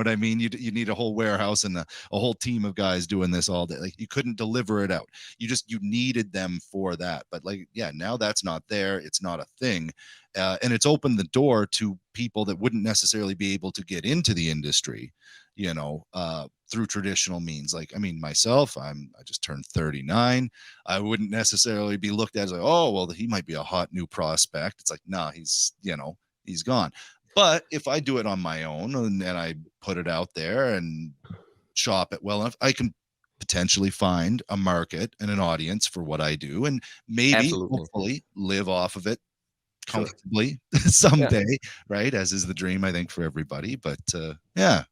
what I mean? You need a whole warehouse and a whole team of guys doing this all day. Like you couldn't deliver it out. You needed them for that. But like, yeah, now that's not there. It's not a thing. And it's opened the door to people that wouldn't necessarily be able to get into the industry, through traditional means. Like, I mean, myself, I just turned 39. I wouldn't necessarily be looked at as like, oh, well, he might be a hot new prospect. It's like, nah, he's gone. But if I do it on my own and I put it out there and shop it well enough, I can potentially find a market and an audience for what I do, and maybe Absolutely. hopefully live off of it Sure. comfortably Yeah. someday, right? As is the dream, I think, for everybody. But yeah.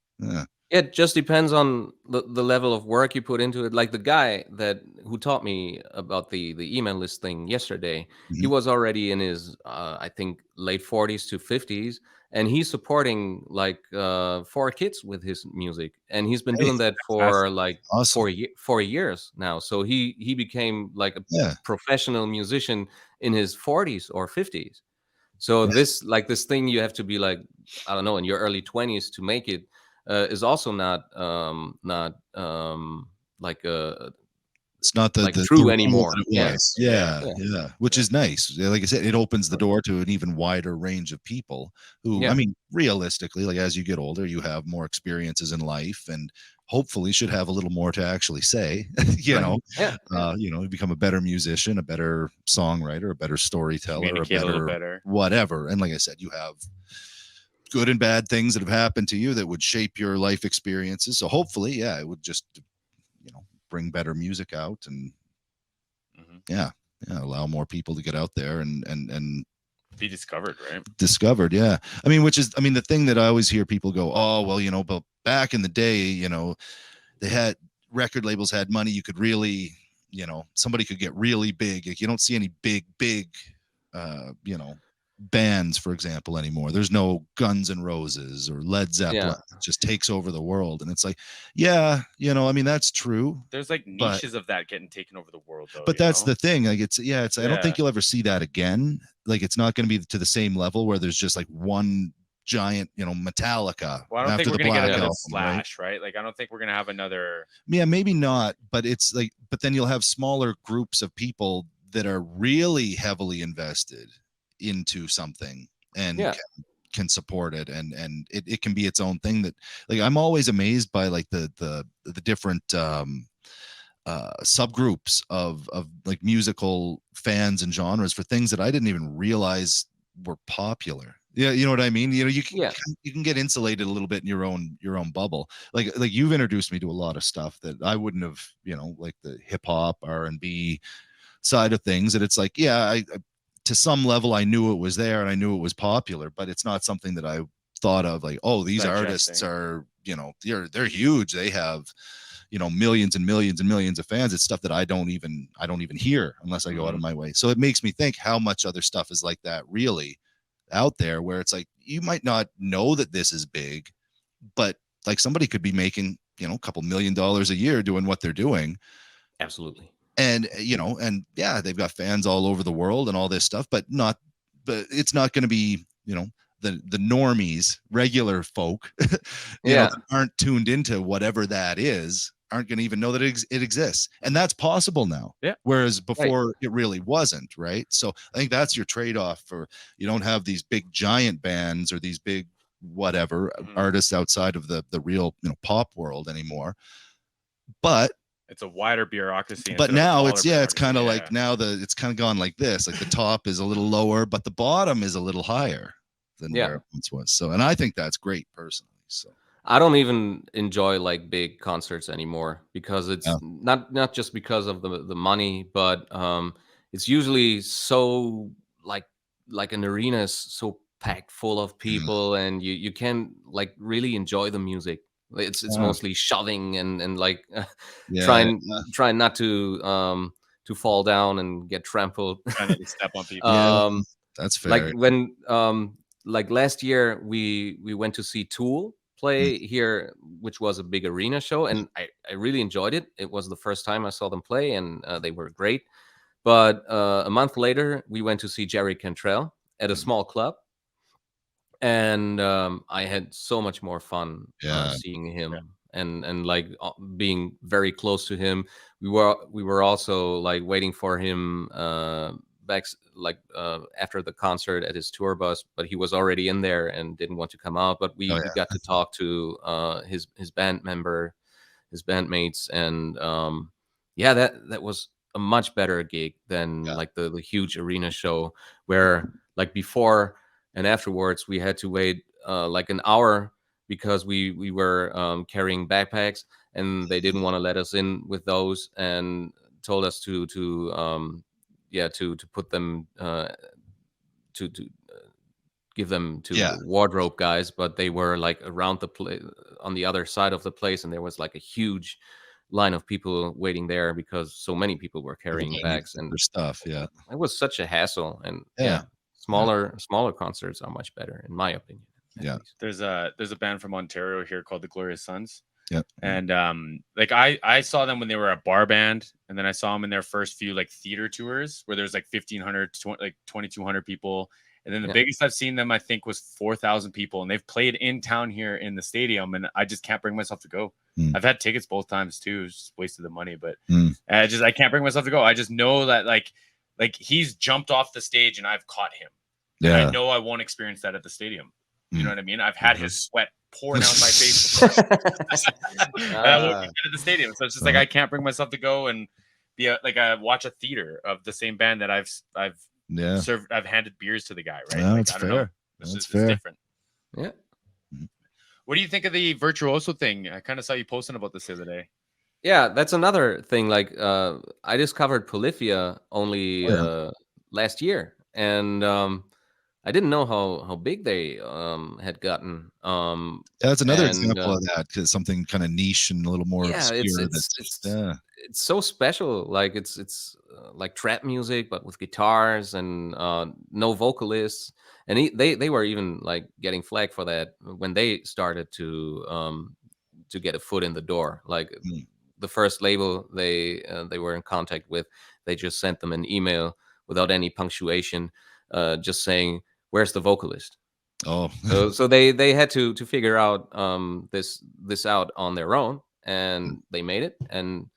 It just depends on the level of work you put into it. Like the guy that who taught me about the email list thing yesterday, he Mhm. was already in his I think late 40s to 50s, and he's supporting like 4 kids with his music, and he's been Hey, doing that for Fantastic. like awesome. 4 years now. So he became like a Yeah, professional musician in his 40s or 50s. So this thing you have to be like, I don't know, in your early 20s to make it is also not it's not the like the true role anymore. that it Yeah, was. Yeah. Yeah, yeah, yeah, which Yeah. is nice. Yeah, like I said, it opens the sure. door to an even wider range of people who, I Yeah, mean, realistically, like as you get older, you have more experiences in life and hopefully should have a little more to actually say, you right. know. Yeah, yeah, You become a better musician, a better songwriter, a better storyteller, a Communicate a little better better. whatever. And like I said, you have good and bad things that have happened to you that would shape your life experiences. So hopefully, yeah, it would just, bring better music out and Hmm. yeah, allow more people to get out there and Be discovered, right? discovered. Yeah, I mean, the thing that I always hear people go, oh, well, but back in the day, they had record labels had money. You could really, somebody could get really big. Like, you don't see any big, uh, you know, bands, for example, anymore. There's no Guns N' Roses or Led yeah, Zeppelin. It just takes over the world, and it's like, yeah, I mean, that's true, There's like but niches of that getting taken over the world, though. but that's the thing. Like, I don't think Yeah. you'll ever see that again. Like, it's not going to be to the same level where there's just like one giant, Metallica Well, I don't think after we're the gonna get Black yeah, another Album, right? Slash, right? Like, I don't think we're gonna have another. Yeah, maybe not, but it's like, but then you'll have smaller groups of people that are really heavily invested into something and yeah, can support it, and it can be its own thing. That, like, I'm always amazed by like the different subgroups of like musical fans and genres for things that I didn't even realize were popular. Yeah, you know what I mean. yeah. You can get insulated a little bit in your own bubble. Like you've introduced me to a lot of stuff that I wouldn't have, like the hip hop, R&B side of things. That it's like, yeah, I to some level I knew it was there and I knew it was popular, but it's not something that I thought of like, oh, these artists Digesting. are, they're huge. They have, millions and millions and millions of fans. It's stuff that I don't even hear unless I go out Hmm. of my way. So it makes me think how much other stuff is like that really out there, where it's like you might not know that this is big, but like somebody could be making, a couple $1 million a year doing what they're doing. Absolutely. And and yeah, they've got fans all over the world and all this stuff, but it's not going to be, the normies, regular folk, Yeah, that aren't tuned into whatever that is, aren't going to even know that it exists. And that's possible now. Yeah. Whereas right. before it really wasn't, right? So I think that's your trade-off. For you don't have these big giant bands or these big whatever Hmm. artists outside of the real, pop world anymore. But It's a wider bureaucracy but instead of a now smaller it's bureaucracy. kind of like Yeah. now it's kind of gone like this. Like the top is a little lower, but the bottom is a little higher than Yeah. where it once was. So, and I think that's great personally. So, I don't even enjoy like big concerts anymore because it's yeah. not just because of the money, but it's usually so like like an arena is so packed full of Mm. people, and you can't like really enjoy the music. It's Yeah. mostly shoving and like Yeah. trying trying not to fall down and get trampled. Trying not to step on people. Yeah. um That's like fair. when like last year we went to see Tool Mm. play here, which was a big arena show, and I really enjoyed it. It was the first time I saw them play, and they were great. But a month later we went to see Jerry Cantrell at a Mm. small club, and I had so much more fun Yeah. seeing him and like being very close to him. We were also like waiting for him like after the concert at his tour bus, but he was already in there and didn't want to come out. But Oh we yeah. got to talk to his band member, his bandmates, and yeah, that was a much better gig than Yeah. like the huge arena show where like before and afterwards we had to wait like an hour because we were carrying backpacks, and they didn't want to let us in with those and told us to put them to give them to Yeah. the wardrobe guys, but they were like around the place on the other side of the place, and there was like a huge line of people waiting there because so many people were carrying Everybody needs bags, and their stuff. Yeah. it was such a hassle. And Yeah. yeah, smaller concerts are much better in my opinion, at Yeah. least. There's a band from Ontario here called the Glorious Sons. Yeah. And like I saw them when they were a bar band, and then I saw them in their first few like theater tours where there's like 1,500 to like 2,200 people. And then the Yeah. biggest I've seen them, I think, was 4,000 people, and they've played in town here in the stadium, and I just can't bring myself to go. I've had tickets both times too, just wasted the money, but I can't bring myself to go. I just know that like he's jumped off the stage and I've caught him. And I know I won't experience that at the stadium. You know what I mean? I've had his sweat pouring out my face before. And I won't get at the stadium, so it's just like I can't bring myself to go and be watch a theater of the same band that I've I've handed beers to the guy, right? No, Like, it's I don't know. fair. It's fair. different. Yeah. What do you think of the virtuoso thing? I kind of saw you posting about this the other day. Yeah, that's another thing. Like, I discovered Polyphia only last year, and I didn't know how big they had gotten. That's another and, example of that, because something kind of niche and a little more yeah, obscure. it's so special. Like it's like trap music, but with guitars and no vocalists. And they were even like getting flack for that when they started to get a foot in the door. Like the first label they were in contact with, they just sent them an email without any punctuation, just saying, "Where's the vocalist?" Oh, so they had to figure out this out on their own, and they made it. And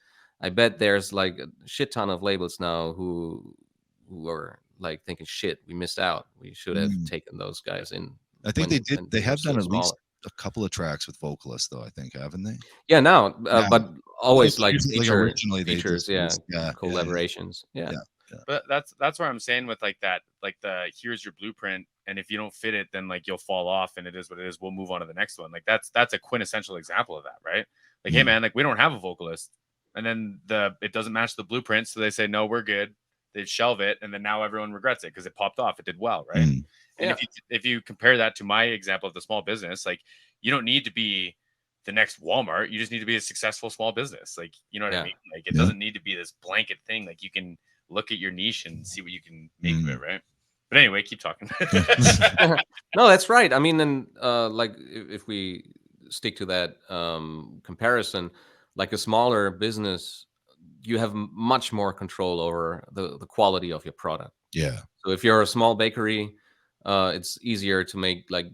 I bet there's like a shit ton of labels now who are like thinking, shit, we missed out. We should have taken those guys in. I think they did. They have done at smaller. least a couple of tracks with vocalists, though. I think, haven't they? Yeah, now, but always like usually, originally features, collaborations. Yeah. But that's where I'm saying with like that, like here's your blueprint, and if you don't fit it, then like you'll fall off, and it is what it is. We'll move on to the next one. Like that's a quintessential example of that, right? Like, hey man, like we don't have a vocalist, and then it doesn't match the blueprint, so they say no, we're good. They shelve it, and then now everyone regrets it because it popped off. It did well, right? And if you compare that to my example of the small business, like you don't need to be the next Walmart. You just need to be a successful small business. Like, you know what I mean? Like it doesn't need to be this blanket thing. Like you can look at your niche and see what you can make of it, right? But anyway, keep talking. No, that's right. I mean, and like if we stick to that comparison, like a smaller business, you have much more control over the quality of your product. Yeah. So if you're a small bakery, it's easier to make like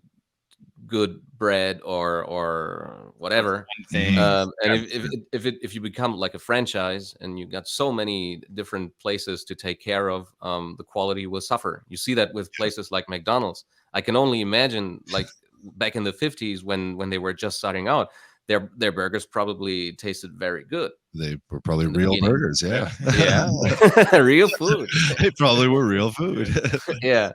good bread or whatever. And if you become like a franchise and you got so many different places to take care of, the quality will suffer. You see that with places like McDonald's. I can only imagine, like back in the 50s when they were just starting out, their burgers probably tasted very good. They were probably real burgers. Yeah. Real food. They probably were real food. Yeah.